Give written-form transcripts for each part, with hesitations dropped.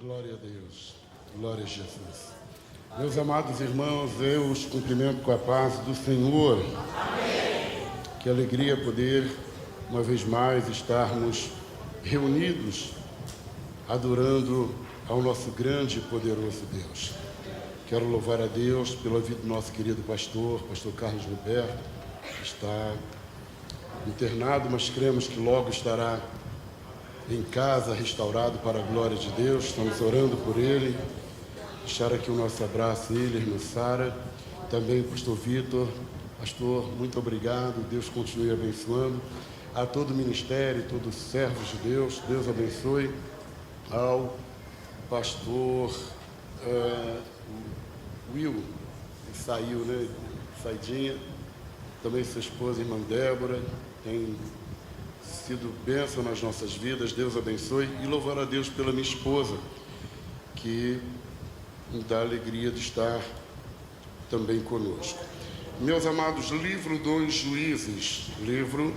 Glória a Deus, glória a Jesus. Meus amados irmãos, eu os cumprimento com a paz do Senhor. Amém. Que alegria poder, uma vez mais, estarmos reunidos, adorando ao nosso grande e poderoso Deus. Quero louvar a Deus pela vida do nosso querido pastor Carlos Roberto, que está internado, mas cremos que logo estará em casa, restaurado para a glória de Deus. Estamos orando por ele. Deixar aqui o nosso abraço a ele, irmã Sara, também o pastor Vitor. Pastor, muito obrigado, Deus continue abençoando a todo o ministério, todos os servos de Deus. Deus abençoe ao pastor Will, que saiu, né? Saidinha. Também sua esposa, irmã Débora, tem sido bênção nas nossas vidas. Deus abençoe. E louvar a Deus pela minha esposa, que me dá a alegria de estar também conosco. Meus amados, livro dos Juízes, livro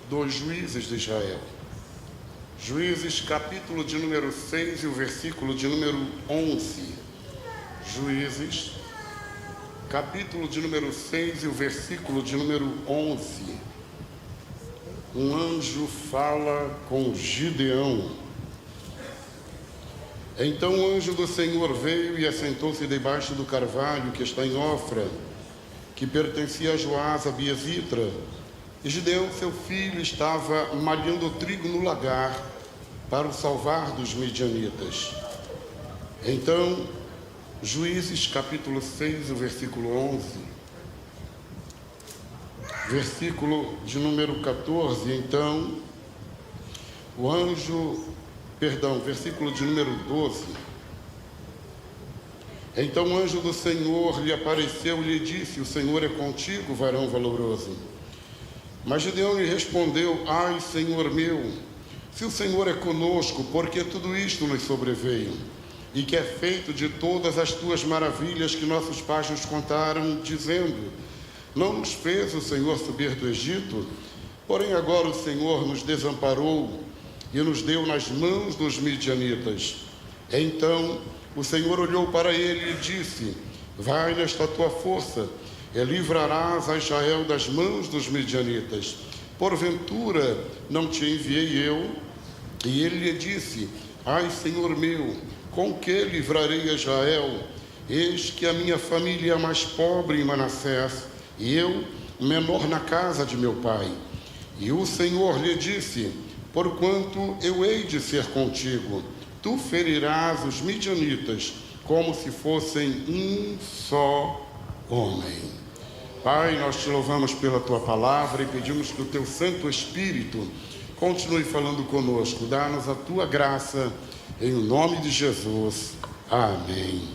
dos Juízes de Israel. Juízes, capítulo de número 6 e o versículo de número 11. Juízes, capítulo de número 6 e o versículo de número 11. Um anjo fala com Gideão. Então o anjo do Senhor veio e assentou-se debaixo do carvalho que está em Ofra, que pertencia a Joás, a Biesitra. E Gideão, seu filho, estava malhando trigo no lagar para o salvar dos midianitas. Então, Juízes, capítulo 6, o versículo 11. Versículo de número 14, então, versículo de número 12. Então o anjo do Senhor lhe apareceu e lhe disse: o Senhor é contigo, varão valoroso. Mas Gideão lhe respondeu: ai, Senhor meu, se o Senhor é conosco, porque tudo isto nos sobreveio? E que é feito de todas as tuas maravilhas que nossos pais nos contaram, dizendo: não nos fez o Senhor subir do Egito? Porém agora o Senhor nos desamparou e nos deu nas mãos dos midianitas. Então o Senhor olhou para ele e disse: vai nesta tua força, e livrarás a Israel das mãos dos midianitas. Porventura não te enviei eu? E ele lhe disse: ai, Senhor meu, com que livrarei a Israel? Eis que a minha família é a mais pobre em Manassés, e eu, menor na casa de meu pai. E o Senhor lhe disse: porquanto eu hei de ser contigo, tu ferirás os midianitas, como se fossem um só homem. Pai, nós te louvamos pela tua palavra e pedimos que o teu Santo Espírito continue falando conosco. Dá-nos a tua graça, em nome de Jesus. Amém.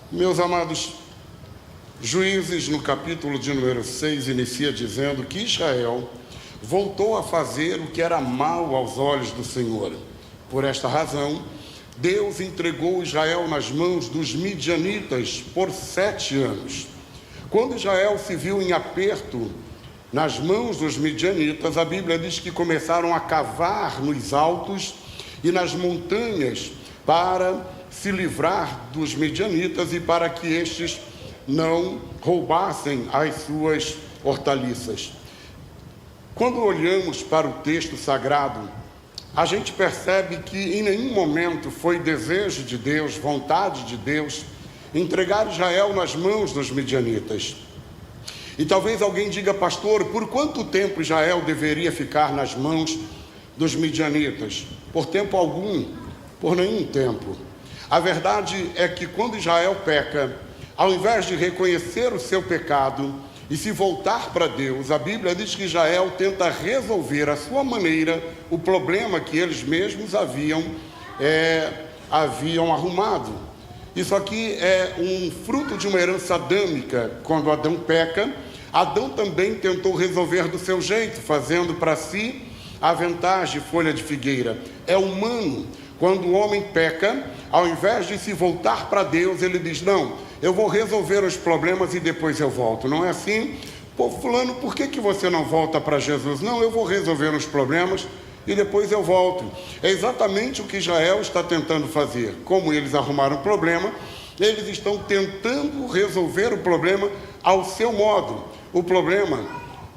Meus amados, Juízes, no capítulo de número 6, inicia dizendo que Israel voltou a fazer o que era mal aos olhos do Senhor. Por esta razão, Deus entregou Israel nas mãos dos midianitas por 7 anos. Quando Israel se viu em aperto nas mãos dos midianitas, a Bíblia diz que começaram a cavar nos altos e nas montanhas para se livrar dos midianitas e para que estes não roubassem as suas hortaliças. Quando olhamos para o texto sagrado, a gente percebe que em nenhum momento foi desejo de Deus, vontade de Deus, entregar Israel nas mãos dos midianitas. E talvez alguém diga: pastor, por quanto tempo Israel deveria ficar nas mãos dos midianitas? Por tempo algum, por nenhum tempo. A verdade é que quando Israel peca, ao invés de reconhecer o seu pecado e se voltar para Deus, a Bíblia diz que Israel tenta resolver à sua maneira o problema que eles mesmos haviam arrumado. Isso aqui é um fruto de uma herança adâmica. Quando Adão peca, Adão também tentou resolver do seu jeito, fazendo para si aventais de folha de figueira. É humano. Quando o homem peca, ao invés de se voltar para Deus, ele diz: não, eu vou resolver os problemas e depois eu volto. Não é assim? Pô, fulano, por que você não volta para Jesus? Não, eu vou resolver os problemas e depois eu volto. É exatamente o que Israel está tentando fazer. Como eles arrumaram o problema, eles estão tentando resolver o problema ao seu modo. O problema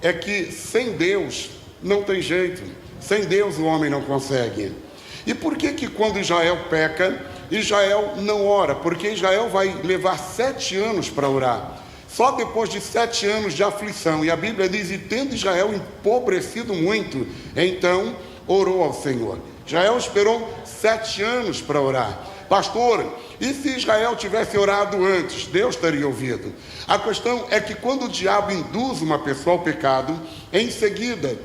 é que sem Deus não tem jeito. Sem Deus o homem não consegue. E por que quando Israel peca, Israel não ora? Porque Israel vai levar 7 anos para orar. Só depois de 7 anos de aflição. E a Bíblia diz, e tendo Israel empobrecido muito, então orou ao Senhor. Israel esperou 7 anos para orar. Pastor, e se Israel tivesse orado antes? Deus teria ouvido. A questão é que quando o diabo induz uma pessoa ao pecado, em seguida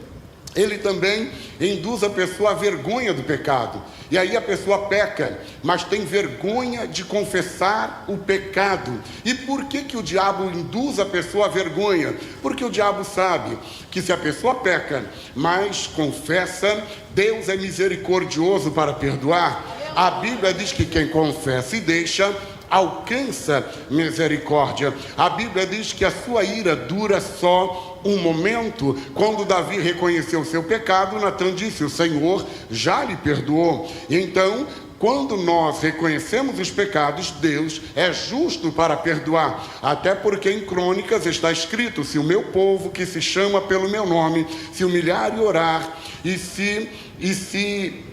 ele também induz a pessoa à vergonha do pecado. E aí a pessoa peca, mas tem vergonha de confessar o pecado. E por que o diabo induz a pessoa à vergonha? Porque o diabo sabe que se a pessoa peca, mas confessa, Deus é misericordioso para perdoar. A Bíblia diz que quem confessa e deixa, alcança misericórdia. A Bíblia diz que a sua ira dura só um momento. Quando Davi reconheceu o seu pecado, Natan disse, o Senhor já lhe perdoou. Então, quando nós reconhecemos os pecados, Deus é justo para perdoar. Até porque em Crônicas está escrito, se o meu povo que se chama pelo meu nome, se humilhar e orar, e se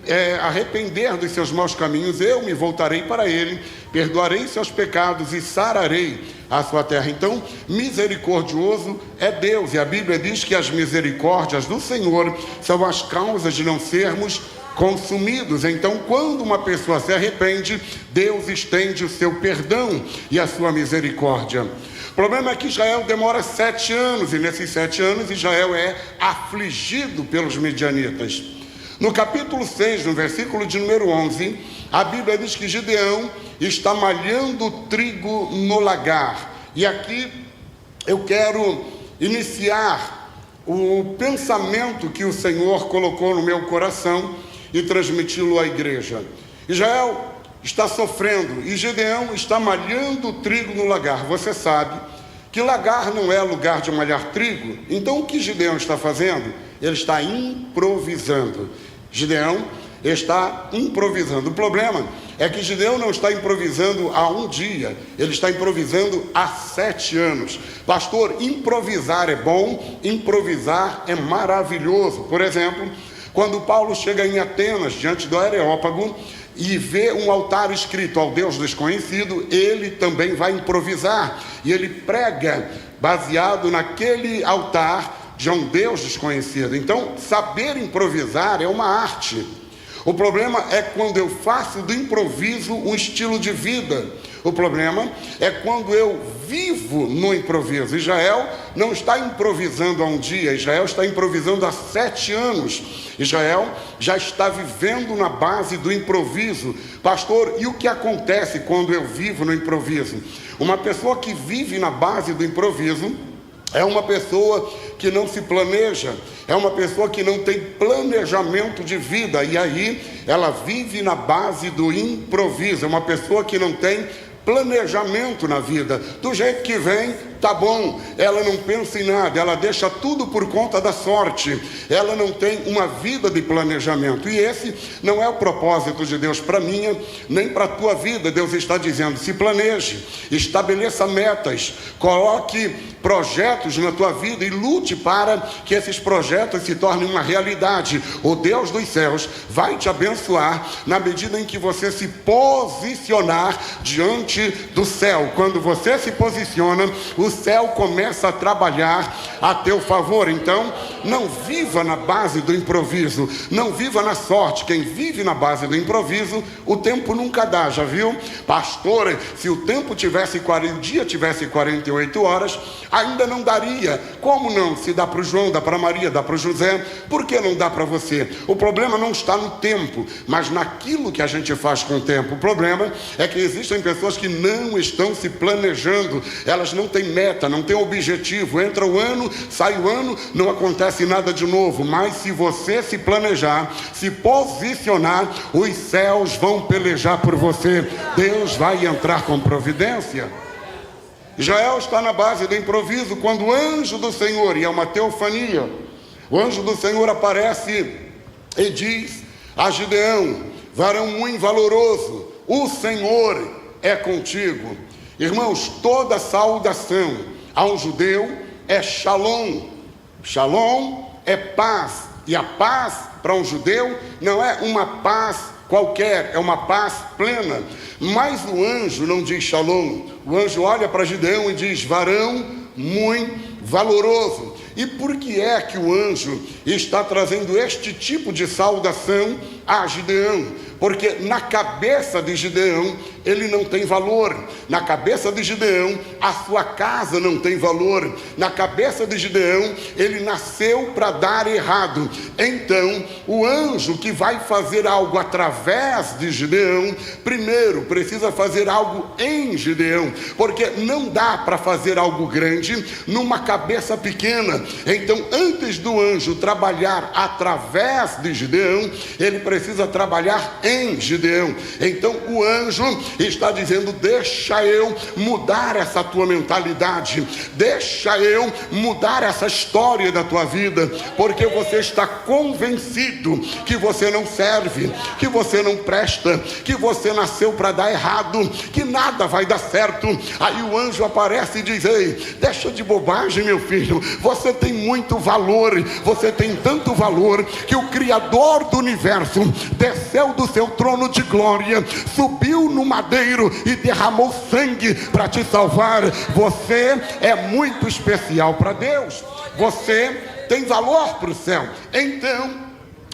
arrepender dos seus maus caminhos, eu me voltarei para ele, perdoarei seus pecados e sararei a sua terra. Então, misericordioso é Deus. E a Bíblia diz que as misericórdias do Senhor são as causas de não sermos consumidos. Então, quando uma pessoa se arrepende, Deus estende o seu perdão e a sua misericórdia. O problema é que Israel demora 7 anos, e nesses 7 anos Israel é afligido pelos midianitas. No capítulo 6, no versículo de número 11, a Bíblia diz que Gideão está malhando trigo no lagar. E aqui eu quero iniciar o pensamento que o Senhor colocou no meu coração e transmiti-lo à igreja. Israel está sofrendo e Gideão está malhando trigo no lagar. Você sabe que lagar não é lugar de malhar trigo. Então o que Gideão está fazendo? Ele está improvisando. Gideão está improvisando. O problema é que Gideão não está improvisando há um dia, ele está improvisando há 7 anos. Pastor, improvisar é bom, improvisar é maravilhoso. Por exemplo, quando Paulo chega em Atenas, diante do Areópago, e vê um altar escrito ao Deus desconhecido, ele também vai improvisar. E ele prega baseado naquele altar de um Deus desconhecido. Então, saber improvisar é uma arte. O problema é quando eu faço do improviso um estilo de vida. O problema é quando eu vivo no improviso. Israel não está improvisando há um dia, Israel está improvisando há 7 anos. Israel já está vivendo na base do improviso. Pastor, e o que acontece quando eu vivo no improviso? Uma pessoa que vive na base do improviso é uma pessoa que não se planeja, é uma pessoa que não tem planejamento de vida, e aí ela vive na base do improviso. É uma pessoa que não tem planejamento na vida, do jeito que vem, tá bom. Ela não pensa em nada, ela deixa tudo por conta da sorte, ela não tem uma vida de planejamento, e esse não é o propósito de Deus para minha, nem para a tua vida. Deus está dizendo, se planeje, estabeleça metas, coloque projetos na tua vida e lute para que esses projetos se tornem uma realidade. O Deus dos céus vai te abençoar na medida em que você se posicionar diante do céu. Quando você se posiciona, o céu começa a trabalhar a teu favor. Então, não viva na base do improviso, não viva na sorte. Quem vive na base do improviso, o tempo nunca dá, já viu? Pastor, se o tempo tivesse o dia tivesse 48 horas, ainda não daria. Como não? Se dá para o João, dá para Maria, dá para o José, por que não dá para você? O problema não está no tempo, mas naquilo que a gente faz com o tempo. O problema é que existem pessoas que não estão se planejando, elas não têm meta, não têm objetivo. Entra o ano, sai o ano, não acontece nada de novo. Mas se você se planejar, se posicionar, os céus vão pelejar por você. Deus vai entrar com providência. Israel está na base do improviso quando o anjo do Senhor, e é uma teofania, o anjo do Senhor aparece e diz a Gideão: varão muito valoroso, o Senhor é contigo. Irmãos, toda saudação a um judeu é shalom. Shalom é paz, e a paz para um judeu não é uma paz qualquer, é uma paz plena. Mas o anjo não diz shalom, o anjo olha para Gideão e diz: varão muito valoroso. E por que é que o anjo está trazendo este tipo de saudação a Gideão? Porque na cabeça de Gideão ele não tem valor. Na cabeça de Gideão a sua casa não tem valor. Na cabeça de Gideão ele nasceu para dar errado. Então o anjo que vai fazer algo através de Gideão, primeiro precisa fazer algo em Gideão, porque não dá para fazer algo grande numa cabeça pequena. Então antes do anjo trabalhar através de Gideão, ele precisa trabalhar em Gideão. Então o anjo está dizendo: deixa eu mudar essa tua mentalidade, deixa eu mudar essa história da tua vida, porque você está convencido que você não serve, que você não presta, que você nasceu para dar errado, que nada vai dar certo. Aí o anjo aparece e diz: ei, deixa de bobagem, meu filho, você tem muito valor, você tem tanto valor que o Criador do universo desceu do seu trono de glória, subiu no madeiro e derramou sangue para te salvar. Você é muito especial para Deus, você tem valor para o céu. Então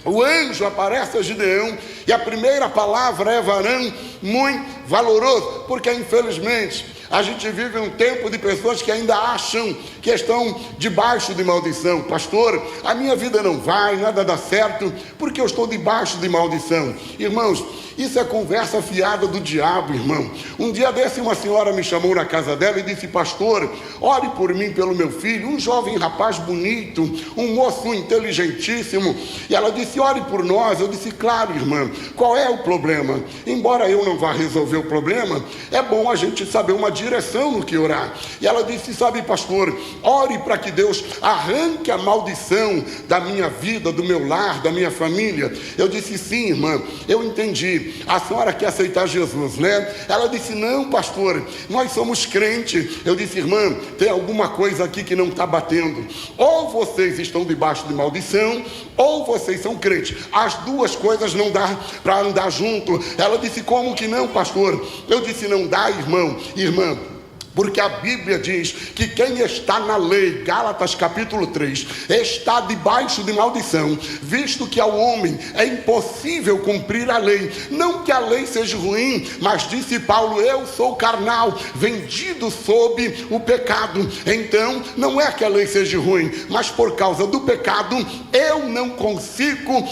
o anjo aparece a Gideão e a primeira palavra é varão muito valoroso, porque infelizmente a gente vive um tempo de pessoas que ainda acham que estão debaixo de maldição. Pastor, a minha vida não vai, nada dá certo, porque eu estou debaixo de maldição. Irmãos, isso é conversa fiada do diabo, irmão. Um dia desse uma senhora me chamou na casa dela e disse: pastor, ore por mim, pelo meu filho, um jovem rapaz bonito, um moço inteligentíssimo. E ela disse: ore por nós. Eu disse: claro, irmã, qual é o problema? Embora eu não vá resolver o problema, é bom a gente saber uma direção no que orar. E ela disse: sabe, pastor, ore para que Deus arranque a maldição da minha vida, do meu lar, da minha família. Eu disse: sim, irmã, eu entendi. A senhora quer aceitar Jesus, né? Ela disse: não, pastor, nós somos crentes. Eu disse: irmã, tem alguma coisa aqui que não está batendo. Ou vocês estão debaixo de maldição, ou vocês são crentes. As duas coisas não dá para andar junto. Ela disse: como que não, pastor? Eu disse: não dá, irmã, porque a Bíblia diz que quem está na lei, Gálatas capítulo 3, está debaixo de maldição, visto que ao homem é impossível cumprir a lei. Não que a lei seja ruim, mas disse Paulo: eu sou carnal, vendido sob o pecado. Então não é que a lei seja ruim, mas por causa do pecado eu não consigo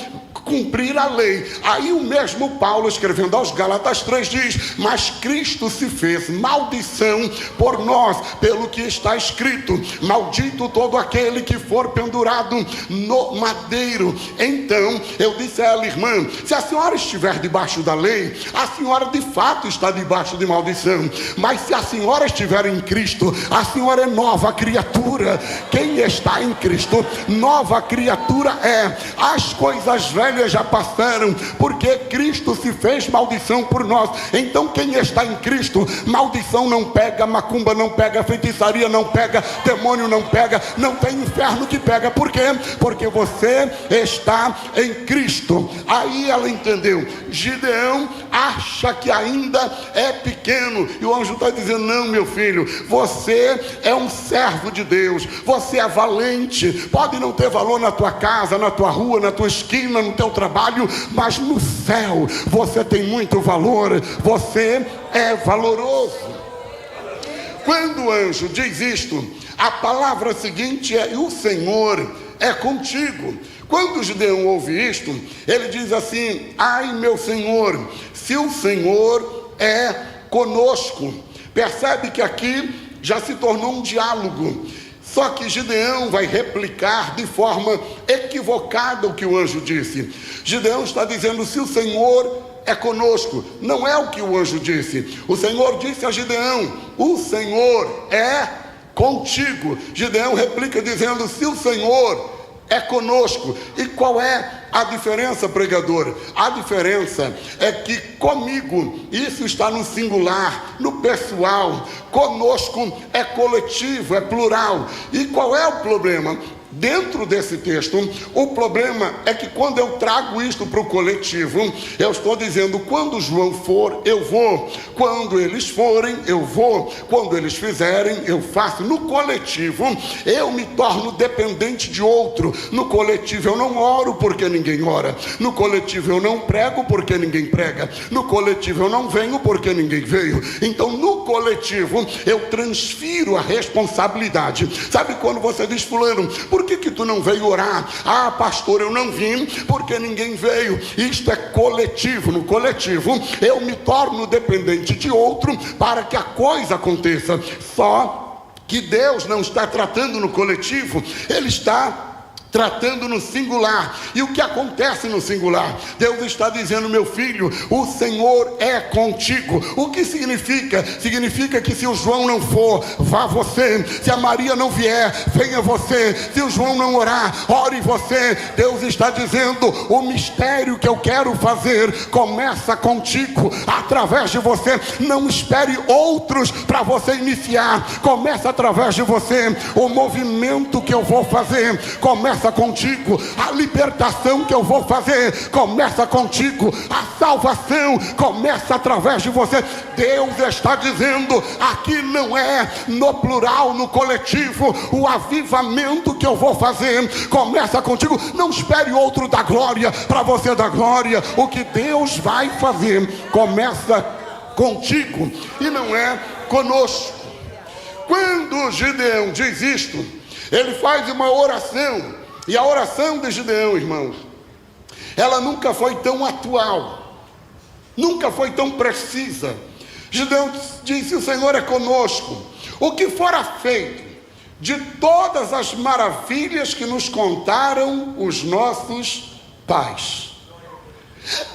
cumprir a lei. Aí o mesmo Paulo, escrevendo aos Gálatas 3, diz: mas Cristo se fez maldição por nós, pelo que está escrito: maldito todo aquele que for pendurado no madeiro. Então eu disse a ela: irmã, se a senhora estiver debaixo da lei, a senhora de fato está debaixo de maldição. Mas se a senhora estiver em Cristo, a senhora é nova criatura. Quem está em Cristo, nova criatura é. As coisas velhas já passaram, porque Cristo se fez maldição por nós. Então quem está em Cristo, maldição não pega, macumba não pega, feitiçaria não pega, demônio não pega, não tem inferno que pega. Por quê? Porque você está em Cristo. Aí ela entendeu. Gideão acha que ainda é pequeno, e o anjo está dizendo: não, meu filho, você é um servo de Deus, você é valente. Pode não ter valor na tua casa, na tua rua, na tua esquina, no teu trabalho, mas no céu você tem muito valor, você é valoroso. Quando o anjo diz isto, a palavra seguinte é: o Senhor é contigo. Quando Gideão ouve isto, ele diz assim: ai, meu Senhor, se o Senhor é conosco. Percebe que aqui já se tornou um diálogo. Só que Gideão vai replicar de forma equivocada o que o anjo disse. Gideão está dizendo: se o Senhor é conosco. Não é o que o anjo disse. O Senhor disse a Gideão: o Senhor é contigo. Gideão replica dizendo: se o Senhor é conosco. E qual é a diferença, pregador? A diferença é que comigo, isso está no singular, no pessoal. Conosco é coletivo, é plural. E qual é o problema? Dentro desse texto, o problema é que quando eu trago isto para o coletivo, eu estou dizendo, quando João for, eu vou. Quando eles forem, eu vou. Quando eles fizerem, eu faço. No coletivo, eu me torno dependente de outro. No coletivo, eu não oro porque ninguém ora. No coletivo, eu não prego porque ninguém prega. No coletivo, eu não venho porque ninguém veio. Então, no coletivo, eu transfiro a responsabilidade. Sabe quando você diz, fulano, por que tu não veio orar? Ah, pastor, eu não vim porque ninguém veio. Isto é coletivo. No coletivo, eu me torno dependente de outro para que a coisa aconteça. Só que Deus não está tratando no coletivo, Ele está tratando no singular. E o que acontece no singular? Deus está dizendo, meu filho, o Senhor é contigo. O que significa? Significa que se o João não for, vá você. Se a Maria não vier, venha você. Se o João não orar, ore você. Deus está dizendo, o mistério que eu quero fazer começa contigo, através de você. Não espere outros para você iniciar. Começa através de você. O movimento que eu vou fazer começa contigo. A libertação que eu vou fazer começa contigo. A salvação começa através de você. Deus está dizendo, aqui não é no plural, no coletivo. O avivamento que eu vou fazer começa contigo. Não espere outro dar glória para você dar glória. O que Deus vai fazer começa contigo e não é conosco. Quando Gideão diz isto, ele faz uma oração. E a oração de Gideão, irmãos, ela nunca foi tão atual, nunca foi tão precisa. Gideão disse, o Senhor é conosco. O que fora feito de todas as maravilhas que nos contaram os nossos pais.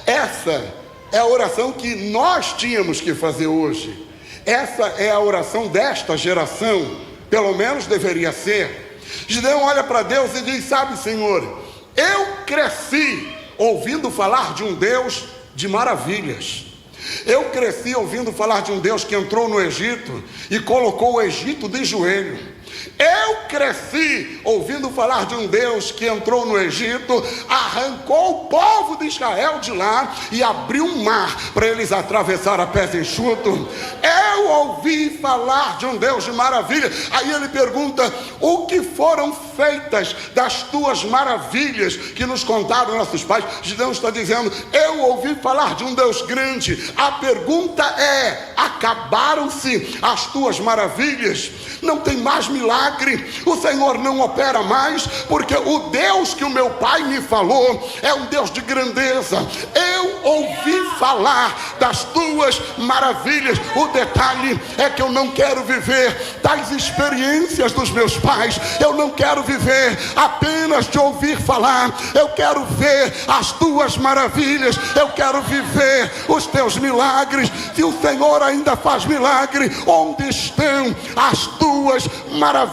Essa é a oração que nós tínhamos que fazer hoje. Essa é a oração desta geração, pelo menos deveria ser. Gideão olha para Deus e diz, sabe, Senhor, eu cresci ouvindo falar de um Deus de maravilhas. Eu cresci ouvindo falar de um Deus que entrou no Egito e colocou o Egito de joelho. Eu cresci ouvindo falar de um Deus que entrou no Egito, arrancou o povo de Israel de lá e abriu um mar para eles atravessar a pés enxuto. Eu ouvi falar de um Deus de maravilha. Aí ele pergunta, o que foram feitas das tuas maravilhas que nos contaram nossos pais? Gideão está dizendo, eu ouvi falar de um Deus grande. A pergunta é, acabaram-se as tuas maravilhas? Não tem mais milagre? O Senhor não opera mais? Porque o Deus que o meu pai me falou é um Deus de grandeza. Eu ouvi falar das tuas maravilhas. O detalhe é que eu não quero viver das experiências dos meus pais. Eu não quero viver apenas de ouvir falar. Eu quero ver as tuas maravilhas. Eu quero viver os teus milagres. Se o Senhor ainda faz milagre, onde estão as tuas maravilhas?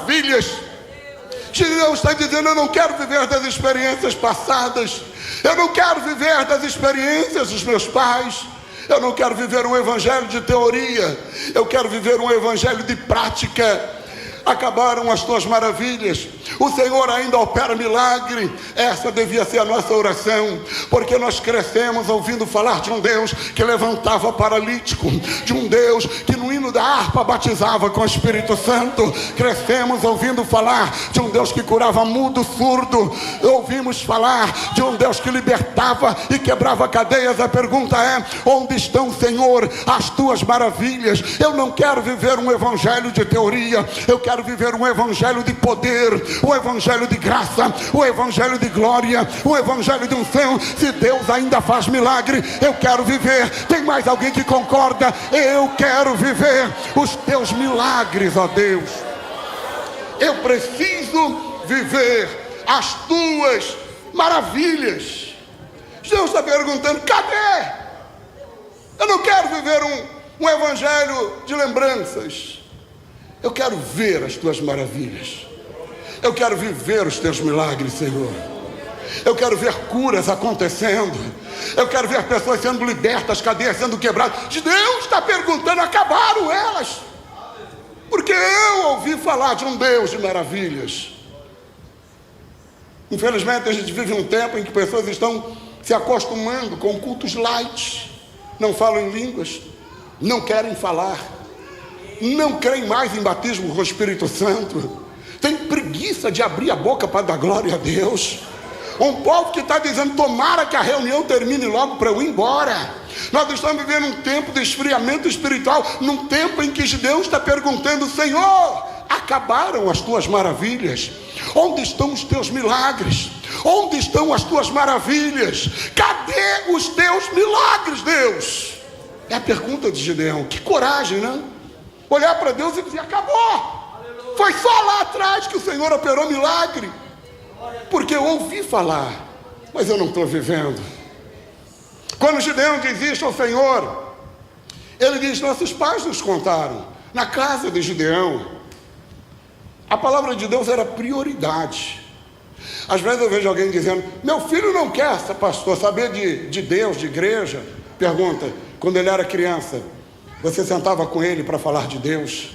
Gideão está dizendo, eu não quero viver das experiências passadas. Eu não quero viver das experiências dos meus pais. Eu não quero viver um evangelho de teoria. Eu quero viver um evangelho de prática. Acabaram as tuas maravilhas. O Senhor ainda opera milagre. Essa devia ser a nossa oração, porque nós crescemos ouvindo falar de um Deus que levantava paralítico, de um Deus que no hino da harpa batizava com o Espírito Santo. Crescemos ouvindo falar de um Deus que curava mudo, surdo. Ouvimos falar de um Deus que libertava e quebrava cadeias. A pergunta é, onde estão, Senhor, as tuas maravilhas? Eu não quero viver um evangelho de teoria. Eu quero viver um evangelho de poder, um evangelho de graça, um evangelho de glória, um evangelho de unção. Se Deus ainda faz milagre, eu quero viver. Tem mais alguém que concorda? Eu quero viver os teus milagres, ó Deus. Eu preciso viver as tuas maravilhas. Deus está perguntando, cadê? Eu não quero viver um evangelho de lembranças. Eu quero ver as tuas maravilhas. Eu quero viver os teus milagres, Senhor. Eu quero ver curas acontecendo. Eu quero ver pessoas sendo libertas, cadeias sendo quebradas. Deus está perguntando, acabaram elas? Porque eu ouvi falar de um Deus de maravilhas. Infelizmente a gente vive um tempo em que pessoas estão se acostumando com cultos light. Não falam em línguas, não querem falar, não creem mais em batismo com o Espírito Santo, tem preguiça de abrir a boca para dar glória a Deus. Um povo que está dizendo, tomara que a reunião termine logo para eu ir embora. Nós estamos vivendo um tempo de esfriamento espiritual, num tempo em que Deus está perguntando, Senhor, acabaram as tuas maravilhas? Onde estão os teus milagres? Onde estão as tuas maravilhas? Cadê os teus milagres, Deus? É a pergunta de Gideão. Que coragem, né? Olhar para Deus e dizer, acabou. Foi só lá atrás que o Senhor operou milagre. Porque eu ouvi falar, mas eu não estou vivendo. Quando Gideão diz isso ao Senhor, ele diz, nossos pais nos contaram. Na casa de Gideão, a palavra de Deus era prioridade. Às vezes eu vejo alguém dizendo, meu filho não quer, pastor, saber de Deus, de igreja. Pergunta, quando ele era criança, você sentava com ele para falar de Deus?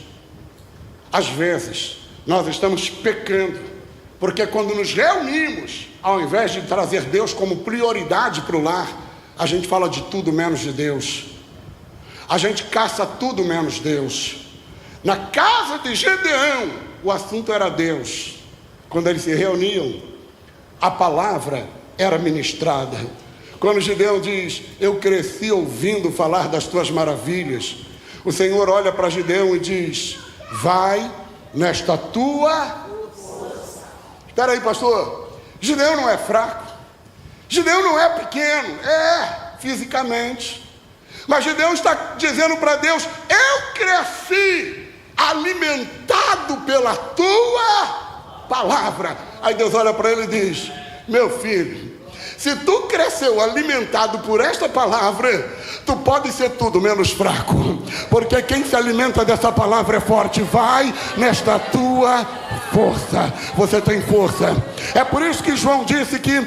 Às vezes, nós estamos pecando, porque quando nos reunimos, ao invés de trazer Deus como prioridade para o lar, a gente fala de tudo menos de Deus. A gente caça tudo menos Deus. Na casa de Gideão, o assunto era Deus. Quando eles se reuniam, a palavra era ministrada. Quando Gideão diz, eu cresci ouvindo falar das tuas maravilhas, o Senhor olha para Gideão e diz, vai nesta tua força. Espera aí, pastor, Gideão não é fraco, Gideão não é pequeno, fisicamente, mas Gideão está dizendo para Deus, eu cresci alimentado pela tua palavra. Aí Deus olha para ele e diz, meu filho, se tu cresceu alimentado por esta palavra, tu pode ser tudo menos fraco, porque quem se alimenta dessa palavra é forte. Vai nesta tua força. Você tem força. É por isso que João disse que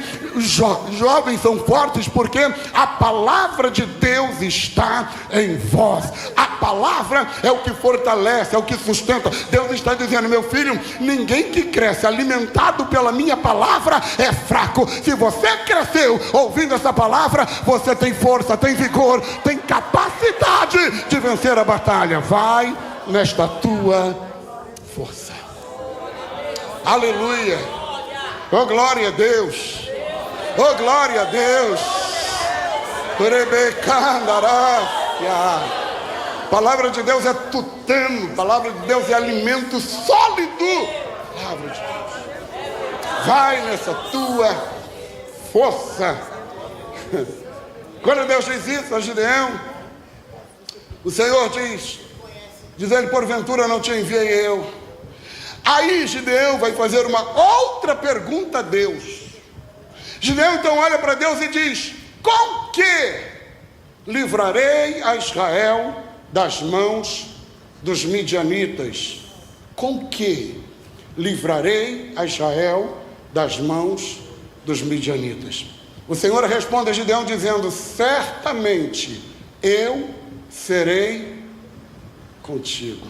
jovens são fortes, porque a palavra de Deus está em vós. A palavra é o que fortalece, é o que sustenta. Deus está dizendo, meu filho, ninguém que cresce alimentado pela minha palavra é fraco. Se você cresceu ouvindo essa palavra, você tem força, tem vigor, tem capacidade de vencer a batalha. Vai nesta tua força. Aleluia. Oh, glória a Deus. Oh, glória a Deus. Palavra de Deus é tutano. Palavra de Deus é alimento sólido. Palavra de Deus. Vai nessa tua força. Quando Deus diz isso a Gideão, o Senhor diz ele, porventura não te enviei eu. Aí Gideão vai fazer uma outra pergunta a Deus. Gideão então olha para Deus e diz, com que livrarei a Israel das mãos dos midianitas? Com que livrarei a Israel das mãos dos midianitas? O Senhor responde a Gideão dizendo, certamente eu serei contigo.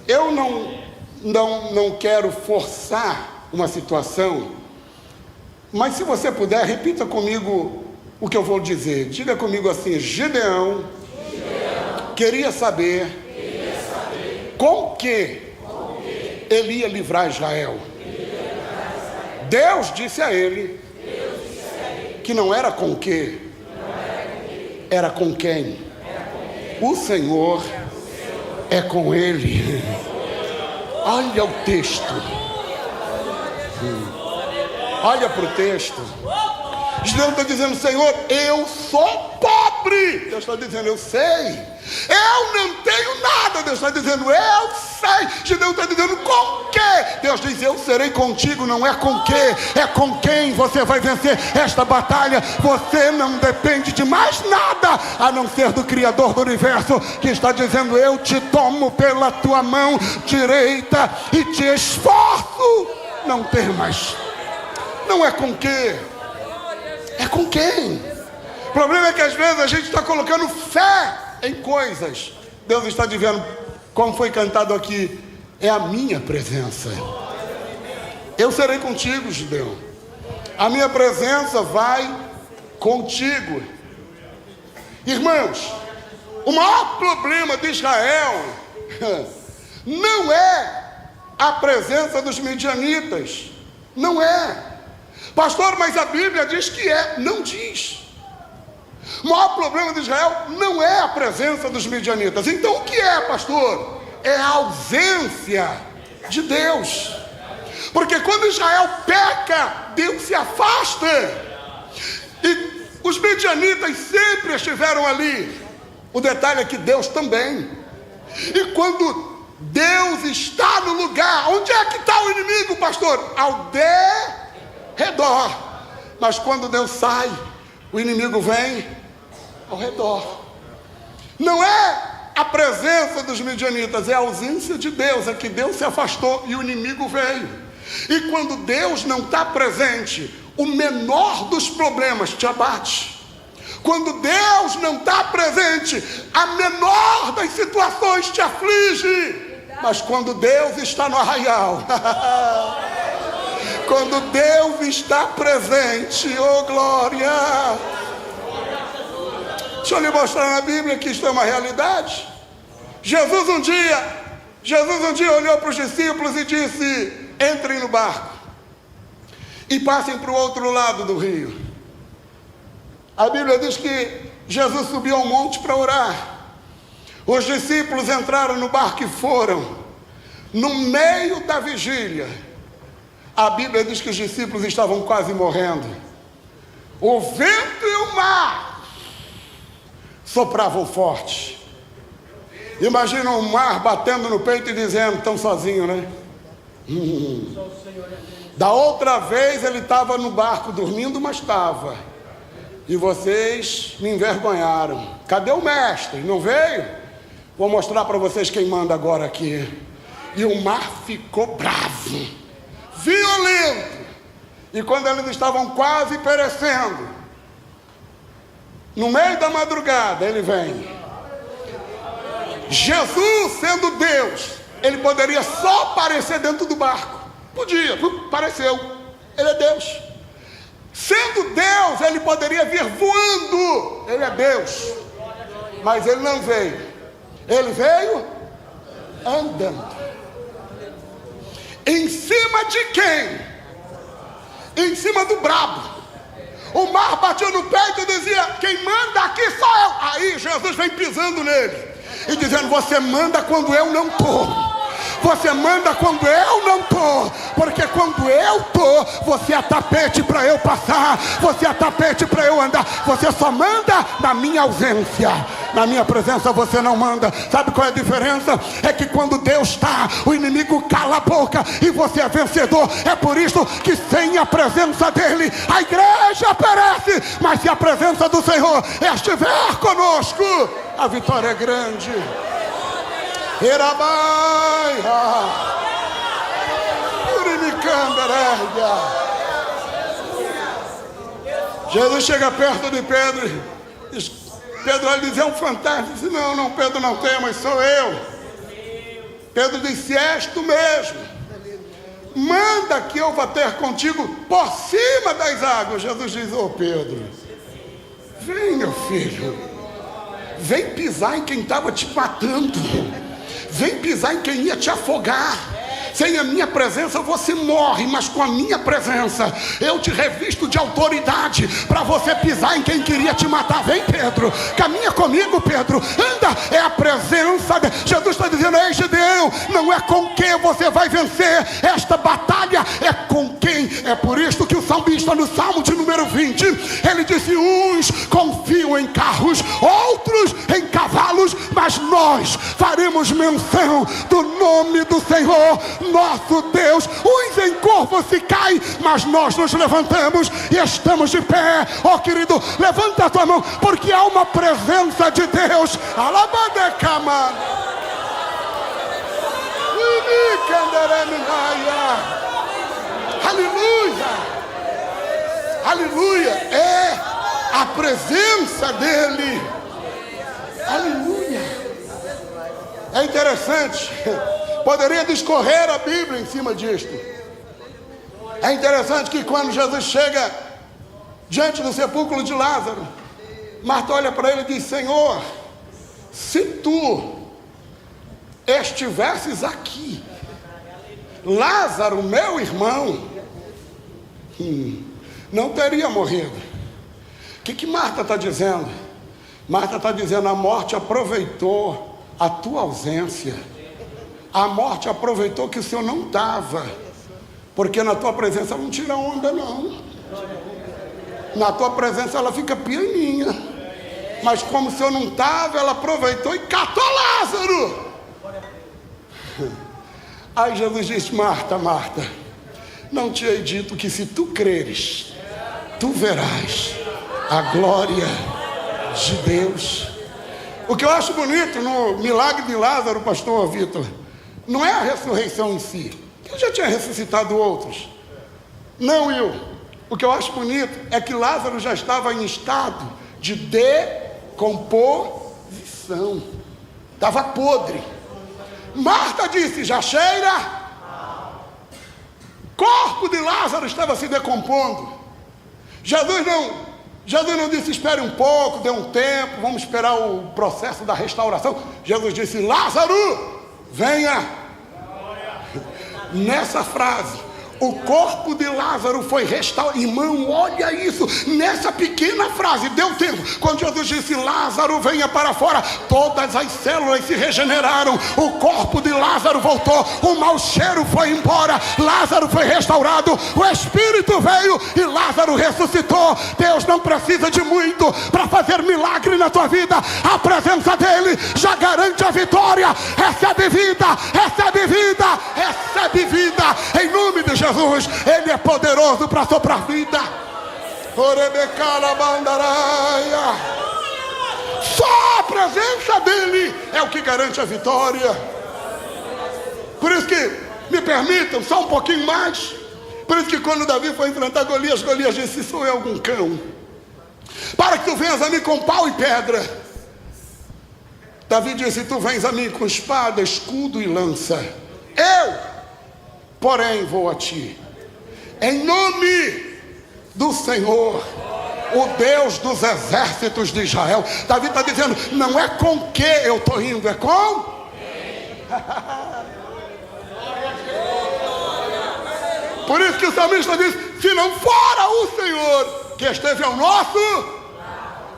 Eu não quero forçar uma situação, mas se você puder, repita comigo o que eu vou dizer. Diga comigo assim, Gideão queria saber com que ele ia livrar Israel. Deus disse a ele que não era com que, era com quem. O Senhor é com ele. Olha o texto. Olha para o texto. Gideão está dizendo, Senhor, eu sou pobre. sobre. Deus está dizendo, eu sei. Eu não tenho nada. Deus está dizendo, eu sei. Gideão está dizendo, com que? Deus diz, eu serei contigo. Não é com que, é com quem você vai vencer esta batalha. Você não depende de mais nada a não ser do Criador do universo, que está dizendo, eu te tomo pela tua mão direita e te esforço. Não temas. Não é com que, é com quem. O problema é que às vezes a gente está colocando fé em coisas. Deus está dizendo, como foi cantado aqui, é a minha presença. Eu serei contigo, Gideão. A minha presença vai contigo. Irmãos, o maior problema de Israel não é a presença dos midianitas. Não é. Pastor, mas a Bíblia diz que é. Não diz. O maior problema de Israel não é a presença dos midianitas. Então o que é, pastor? É a ausência de Deus. Porque quando Israel peca, Deus se afasta. E os midianitas sempre estiveram ali. O detalhe é que Deus também. E quando Deus está no lugar, onde é que está o inimigo, pastor? Ao redor. Mas quando Deus sai, o inimigo vem ao redor. Não é a presença dos midianitas, é a ausência de Deus. É que Deus se afastou e o inimigo veio. E quando Deus não está presente, o menor dos problemas te abate. Quando Deus não está presente, a menor das situações te aflige. Mas quando Deus está no arraial, quando Deus está presente, oh glória. Deixa eu lhe mostrar na Bíblia que isto é uma realidade. Jesus um dia olhou para os discípulos e disse, entrem no barco e passem para o outro lado do rio. A Bíblia diz que Jesus subiu ao monte para orar. Os discípulos entraram no barco e foram. No meio da vigília, a Bíblia diz que os discípulos estavam quase morrendo. O vento e o mar sopravam forte. Imagina o mar batendo no peito e dizendo, estão sozinhos, né? Da outra vez ele estava no barco dormindo, mas estava. E vocês me envergonharam. Cadê o mestre? Não veio? Vou mostrar para vocês quem manda agora aqui. E o mar ficou bravo, violento. E quando eles estavam quase perecendo, no meio da madrugada, ele vem. Jesus, sendo Deus, ele poderia só aparecer dentro do barco. Podia, apareceu. Ele é Deus. Sendo Deus, ele poderia vir voando. Ele é Deus. Mas ele não veio. Ele veio andando. Em cima de quem? Em cima do brabo. O mar batia no peito e dizia, quem manda aqui sou eu. Aí Jesus vem pisando nele e dizendo, você manda quando eu não estou. Você manda quando eu não estou. Porque quando eu estou, você é tapete para eu passar. Você é tapete para eu andar. Você só manda na minha ausência. Na minha presença você não manda. Sabe qual é a diferença? É que quando Deus está, o inimigo cala a boca e você é vencedor. É por isso que sem a presença dele, a igreja perece. Mas se a presença do Senhor estiver conosco, a vitória é grande. Jesus chega perto de Pedro e diz, Pedro vai dizer, é um fantasma. Diz, não, Pedro não tem, mas sou eu. Pedro disse, és tu mesmo. Manda que eu vá ter contigo por cima das águas. Jesus diz, Pedro, vem meu filho, vem pisar em quem estava te matando. Vem pisar em quem ia te afogar. Sem a minha presença você morre, mas com a minha presença eu te revisto de autoridade para você pisar em quem queria te matar. Vem Pedro, caminha comigo, Pedro, anda. É a presença de Jesus. Está dizendo: ei, Gideão, não é com quem você vai vencer esta batalha, é com quem. É por isso que o salmista, no Salmo de número 20, ele disse: uns confiam em carros, outros em cavalos, mas nós faremos menção do nome do Senhor nosso Deus. Uns em curva se caem, mas nós nos levantamos e estamos de pé. Oh, querido, levanta a tua mão, porque há uma presença de Deus. Alabadecama. Aleluia, aleluia. É a presença dele. Aleluia. É interessante, poderia discorrer a Bíblia em cima disto. É interessante que quando Jesus chega diante do sepulcro de Lázaro, Marta olha para ele e diz: Senhor, se tu estivesses aqui, Lázaro, meu irmão, não teria morrido. O que Marta está dizendo? Marta está dizendo: a morte aproveitou a tua ausência. A morte aproveitou que o Senhor não estava, porque na tua presença ela não tira onda, não. Na tua presença ela fica pianinha. Mas como o Senhor não estava, ela aproveitou e catou Lázaro. Aí Jesus disse: Marta, Marta, não te hei dito que se tu creres, tu verás a glória de Deus. O que eu acho bonito no milagre de Lázaro, pastor Vitor, não é a ressurreição em si. Ele já tinha ressuscitado outros. Não, o que eu acho bonito é que Lázaro já estava em estado de decomposição. Estava podre. Marta disse: já cheira. Corpo de Lázaro estava se decompondo. Jesus não disse: espere um pouco, dê um tempo, vamos esperar o processo da restauração. Jesus disse: Lázaro, venha. Nessa frase, o corpo de Lázaro foi restaurado. Irmão, olha isso. Nessa pequena frase, deu tempo. Quando Jesus disse: Lázaro, venha para fora, todas as células se regeneraram. O corpo de Lázaro voltou. O mau cheiro foi embora. Lázaro foi restaurado. O Espírito veio e Lázaro ressuscitou. Deus não precisa de muito para fazer milagre na tua vida. A presença dele já garante a vitória. Recebe vida, recebe vida, recebe vida. Em nome de Jesus. Ele é poderoso para soprar vida. Só a presença dele é o que garante a vitória. Por isso que, me permitam só um pouquinho mais. Por isso que quando Davi foi enfrentar Golias, Golias disse: sou eu algum cão para que tu venhas a mim com pau e pedra? Davi disse: tu vens a mim com espada, escudo e lança, eu, porém, vou a ti em nome do Senhor, o Deus dos exércitos de Israel. Davi está dizendo: não é com que eu estou indo, é com por isso que o salmista diz: se não fora o Senhor que esteve ao nosso.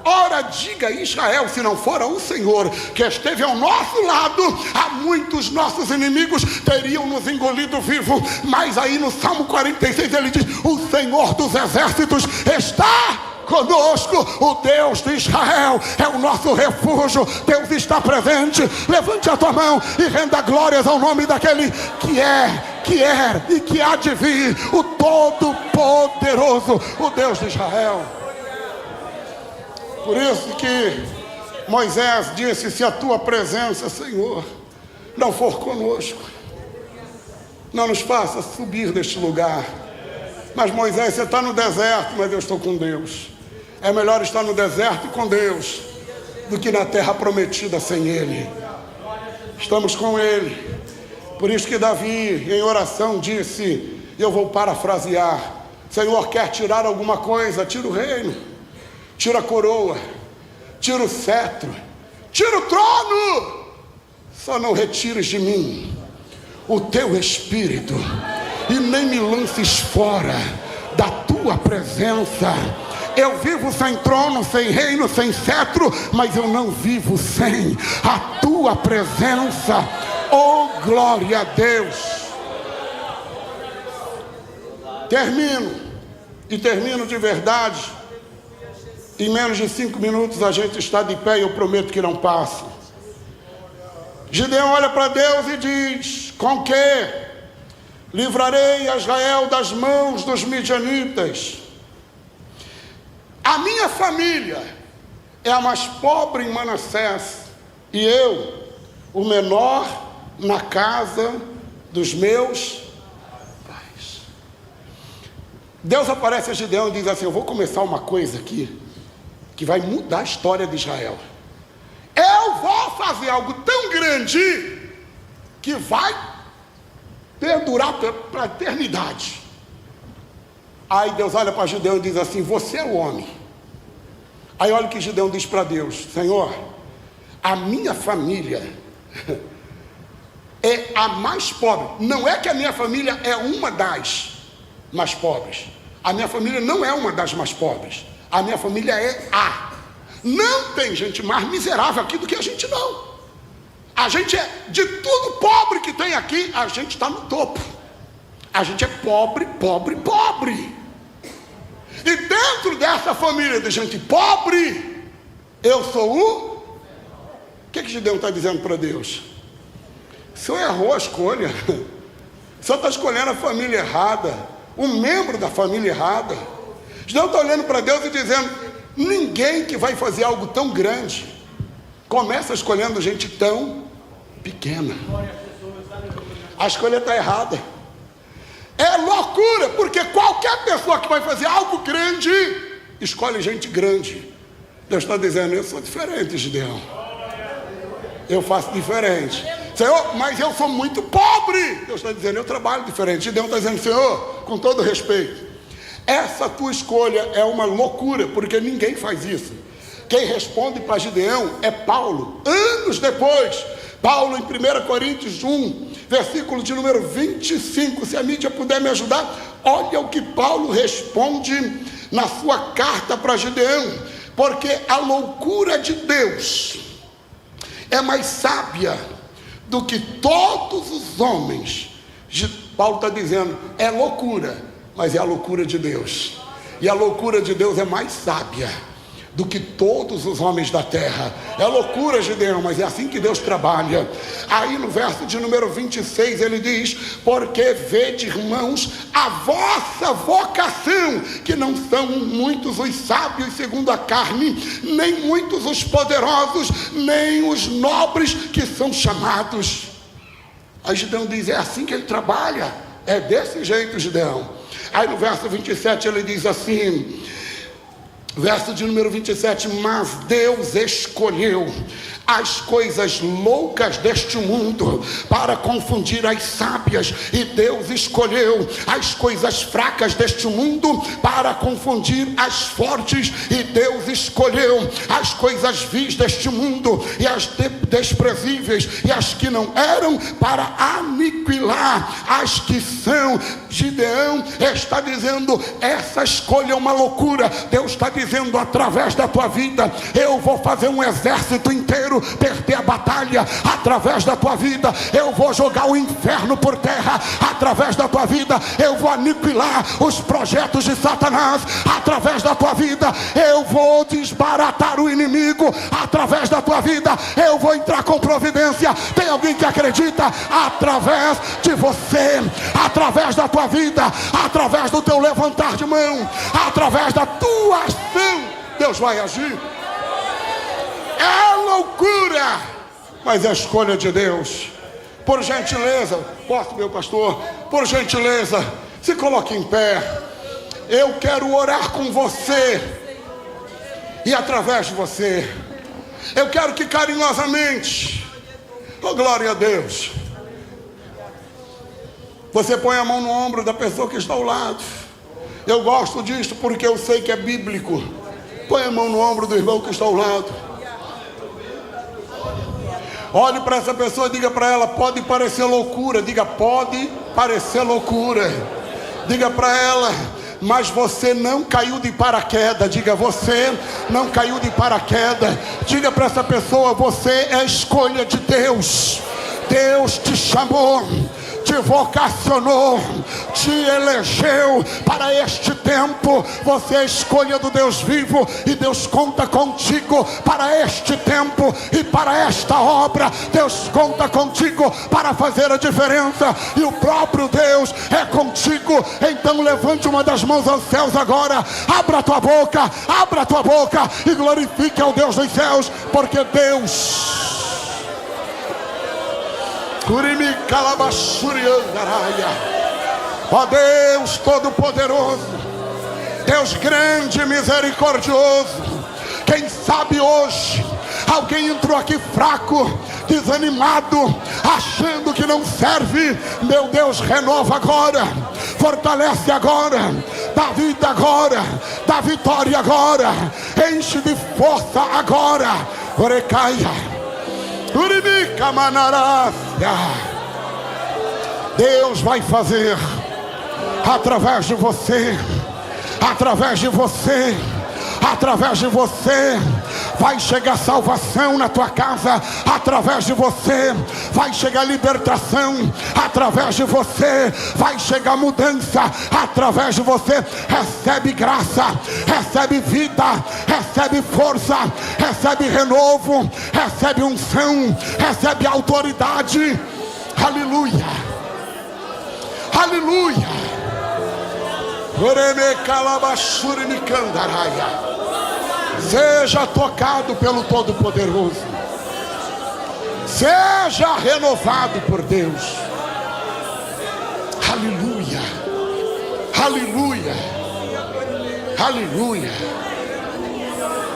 Ora, diga Israel, se não fora o Senhor que esteve ao nosso lado, há muitos nossos inimigos teriam nos engolido vivo. Mas aí no Salmo 46 ele diz: o Senhor dos exércitos está conosco. O Deus de Israel é o nosso refúgio. Deus está presente. Levante a tua mão e renda glórias ao nome daquele que é, que era e que há de vir, o Todo-Poderoso, o Deus de Israel. Por isso que Moisés disse: se a tua presença, Senhor, não for conosco, não nos faça subir deste lugar. Mas Moisés, você está no deserto, mas eu estou com Deus. É melhor estar no deserto e com Deus do que na terra prometida sem Ele. Estamos com Ele. Por isso que Davi, em oração, disse, eu vou parafrasear: Senhor, quer tirar alguma coisa? Tira o reino, tira a coroa, tira o cetro, tira o trono, só não retires de mim o teu espírito, e nem me lances fora da tua presença. Eu vivo sem trono, sem reino, sem cetro, mas eu não vivo sem a tua presença. Oh, glória a Deus. Termino de verdade. Em menos de 5 minutos a gente está de pé e eu prometo que não passo. Gideão olha para Deus e diz: com que livrarei Israel das mãos dos midianitas? A minha família é a mais pobre em Manassés, e eu, o menor na casa dos meus pais. Deus aparece a Gideão e diz assim: eu vou começar uma coisa aqui que vai mudar a história de Israel. Eu vou fazer algo tão grande que vai perdurar para a eternidade. Aí Deus olha para Gideão e diz assim: você é o homem. Aí olha o que Gideão diz para Deus: Senhor, a minha família é a mais pobre. Não é que a minha família é uma das mais pobres. A minha família não é uma das mais pobres. A minha família é a. Não tem gente mais miserável aqui do que a gente, não. A gente é, de tudo pobre que tem aqui, a gente está no topo. A gente é pobre, pobre, pobre. E dentro dessa família de gente pobre, eu sou o que Gideão está dizendo para Deus? O senhor errou a escolha. O senhor está escolhendo a família errada, um membro da família errada. Gideão está olhando para Deus e dizendo: ninguém que vai fazer algo tão grande começa escolhendo gente tão pequena. A escolha está errada. É loucura, porque qualquer pessoa que vai fazer algo grande escolhe gente grande. Deus está dizendo: eu sou diferente, Gideão. Eu faço diferente. Senhor, mas eu sou muito pobre. Deus está dizendo: eu trabalho diferente. Gideão está dizendo: Senhor, com todo respeito, essa tua escolha é uma loucura, porque ninguém faz isso. Quem responde para Gideão é Paulo, anos depois. Paulo, em 1 Coríntios 1, versículo de número 25, se a mídia puder me ajudar, olha o que Paulo responde na sua carta para Gideão: porque a loucura de Deus é mais sábia do que todos os homens. Paulo está dizendo: é loucura, mas é a loucura de Deus, e a loucura de Deus é mais sábia do que todos os homens da terra. É loucura, Gideão, mas é assim que Deus trabalha. Aí no verso de número 26 ele diz: porque vede, irmãos, a vossa vocação, que não são muitos os sábios segundo a carne, nem muitos os poderosos, nem os nobres que são chamados. Aí Gideão diz: é assim que ele trabalha, é desse jeito, Gideão. Aí no verso 27 ele diz assim, verso de número 27, mas Deus escolheu as coisas loucas deste mundo para confundir as sábias, e Deus escolheu as coisas fracas deste mundo para confundir as fortes, e Deus escolheu as coisas vis deste mundo e as desprezíveis e as que não eram para aniquilar as que são. Gideão está dizendo: essa escolha é uma loucura. Deus está dizendo: através da tua vida eu vou fazer um exército inteiro perder a batalha. Através da tua vida eu vou jogar o inferno por terra. Através da tua vida eu vou aniquilar os projetos de Satanás. Através da tua vida eu vou desbaratar o inimigo. Através da tua vida eu vou entrar com providência. Tem alguém que acredita? Através de você, através da tua vida, através do teu levantar de mão, através da tua ação, Deus vai agir. É loucura, mas é a escolha de Deus. Por gentileza, posso, meu pastor? Por gentileza, se coloque em pé. Eu quero orar com você, e através de você eu quero que carinhosamente, oh glória a Deus, você põe a mão no ombro da pessoa que está ao lado. Eu gosto disso porque eu sei que é bíblico. Põe a mão no ombro do irmão que está ao lado. Olhe para essa pessoa e diga para ela: pode parecer loucura. Diga: pode parecer loucura. Diga para ela: mas você não caiu de paraquedas. Diga, você não caiu de paraquedas. Diga para essa pessoa, você é escolha de Deus. Deus te chamou, te vocacionou, te elegeu para este tempo. Você é escolha do Deus vivo, e Deus conta contigo para este tempo e para esta obra. Deus conta contigo para fazer a diferença, e o próprio Deus é contigo. Então levante uma das mãos aos céus agora, abra a tua boca e glorifique ao Deus dos céus, porque Deus, ó Deus Todo-Poderoso, Deus grande e misericordioso, quem sabe hoje alguém entrou aqui fraco, desanimado, achando que não serve. Meu Deus, renova agora, fortalece agora, dá vida agora, dá vitória agora, enche de força agora. Orecaia, Uribica Manarácia. Deus vai fazer através de você, através de você, através de você. Vai chegar salvação na tua casa, através de você. Vai chegar libertação, através de você. Vai chegar mudança, através de você. Recebe graça, recebe vida, recebe força, recebe renovo, recebe unção, recebe autoridade. Aleluia, aleluia. Seja tocado pelo Todo-Poderoso, seja renovado por Deus. Aleluia, aleluia, aleluia,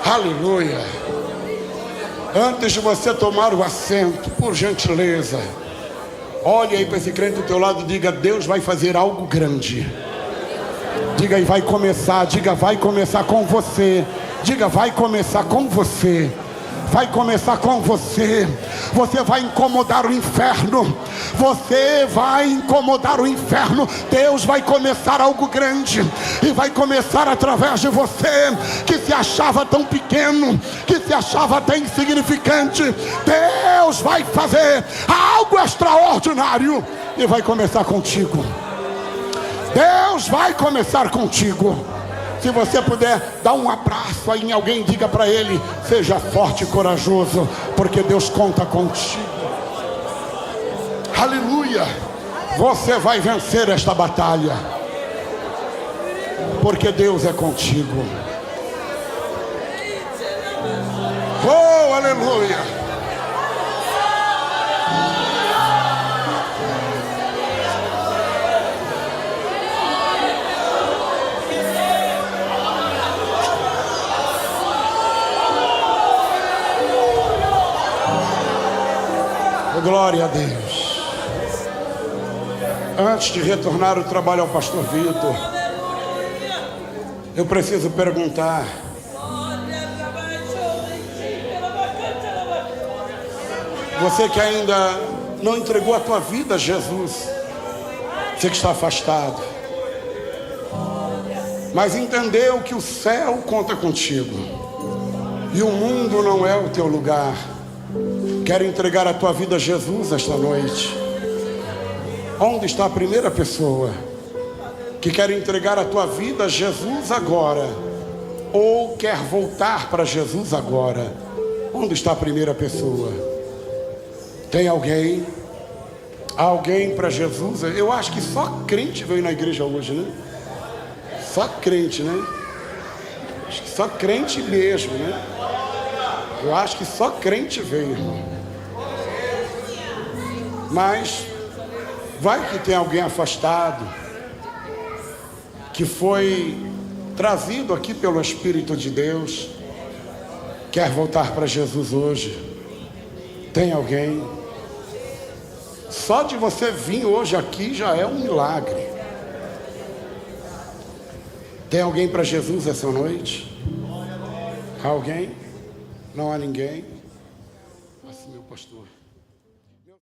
aleluia. Antes de você tomar o assento, por gentileza, olhe aí para esse crente do teu lado e diga: Deus vai fazer algo grande. Diga, e vai começar. Diga, vai começar com você. Diga, vai começar com você. Vai começar com você. Você vai incomodar o inferno. Você vai incomodar o inferno. Deus vai começar algo grande, e vai começar através de você, que se achava tão pequeno, que se achava tão insignificante. Deus vai fazer algo extraordinário, e vai começar contigo. Deus vai começar contigo. Se você puder dar um abraço aí em alguém, diga para ele: seja forte e corajoso, porque Deus conta contigo. Aleluia. Você vai vencer esta batalha, porque Deus é contigo. Oh, aleluia. Glória a Deus. Antes de retornar o trabalho ao pastor Vitor, eu preciso perguntar: você que ainda não entregou a tua vida a Jesus, você que está afastado, mas entendeu que o céu conta contigo e o mundo não é o teu lugar, quero entregar a tua vida a Jesus esta noite. Onde está a primeira pessoa que quer entregar a tua vida a Jesus agora, ou quer voltar para Jesus agora? Onde está a primeira pessoa? Tem alguém? Alguém para Jesus? Eu acho que só crente veio na igreja hoje, né? Só crente, né? Acho que só crente mesmo, né? Eu acho que só crente veio. Mas vai que tem alguém afastado, que foi trazido aqui pelo Espírito de Deus, quer voltar para Jesus hoje. Tem alguém? Só de você vir hoje aqui já é um milagre. Tem alguém para Jesus essa noite? Alguém? Não há ninguém? Assim, meu pastor.